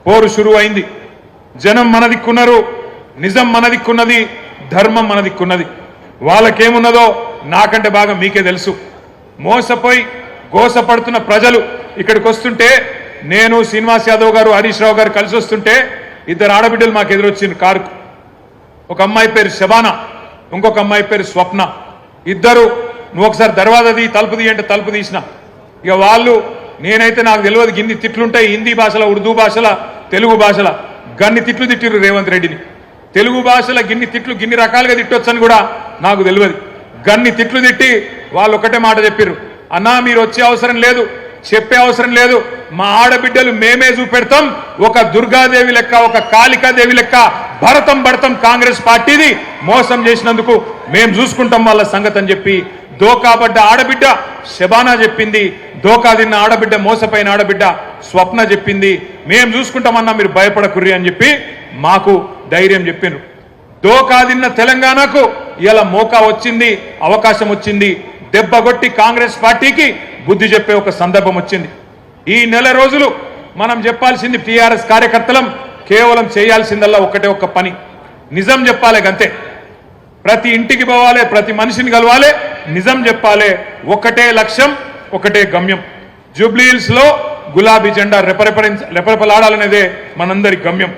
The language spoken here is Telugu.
పోరు షురు అయింది. జనం మన దిక్కున్నారు, నిజం మన దిక్కున్నది, ధర్మం మన దిక్కున్నది. వాళ్ళకేమున్నదో నాకంటే బాగా మీకే తెలుసు. మోసపోయి గోసపడుతున్న ప్రజలు ఇక్కడికి వస్తుంటే, నేను శ్రీనివాస్ యాదవ్ గారు హరీష్ రావు గారు కలిసి వస్తుంటే ఇద్దరు ఆడబిడ్డలు మాకు ఎదురొచ్చింది కారుకు. ఒక అమ్మాయి పేరు శబానా, ఇంకొక అమ్మాయి పేరు స్వప్న. ఇద్దరు నువ్వు ఒకసారి దర్వాజా తీ, తలుపు తీ అంటే తలుపు తీసిన. ఇక వాళ్ళు, నేనైతే నాకు తెలియదు గిన్ని తిట్లుంటాయి హిందీ భాషలో, ఉర్దూ భాషలో, తెలుగు భాషలో గన్ని తిట్లు తిట్టిర్రు రేవంత్ రెడ్డిని. తెలుగు భాషలో గిన్ని తిట్లు గిన్ని రకాలుగా తిట్టొచ్చని కూడా నాకు తెలియదు. గన్ని తిట్లు తిట్టి వాళ్ళు ఒకటే మాట చెప్పిర్రు, అన్నా మీరు వచ్చే అవసరం లేదు, చెప్పే అవసరం లేదు, మా ఆడబిడ్డలు మేమే చూపెడతాం, ఒక దుర్గాదేవి లెక్క, ఒక కాళికాదేవి లెక్క భరతం భరతం కాంగ్రెస్ పార్టీది మోసం చేసినందుకు మేము చూసుకుంటాం వాళ్ళ సంగతి అని చెప్పి దోకాబడ్డ ఆడబిడ్డ శబానా చెప్పింది. దోకా తిన్న ఆడబిడ్డ, మోసపోయిన ఆడబిడ్డ స్వప్న చెప్పింది, మేము చూసుకుంటామన్నా మీరు భయపడకుర్రి అని చెప్పి మాకు ధైర్యం చెప్పిండ్రు. దోకా తిన్న తెలంగాణకు ఇలా మోకా వచ్చింది, అవకాశం వచ్చింది. దెబ్బగొట్టి కాంగ్రెస్ పార్టీకి బుద్ధి చెప్పే ఒక సందర్భం వచ్చింది. ఈ నెల రోజులు మనం చెప్పాల్సింది టీఆర్ఎస్ కార్యకర్తలం కేవలం చేయాల్సిందల్లా ఒకటే ఒక్క పని, నిజం చెప్పాలి గంతే. ప్రతి ఇంటికి పోవాలి, ప్రతి మనిషిని కలవాలి, నిజం చెప్పాలి. ఒకటే లక్ష్యం, ఒకటే గమ్యం. జూబ్లీ హిల్స్ లో గులాబీ జెండా రెపరెపలాడాలనేదే మనందరి గమ్యం.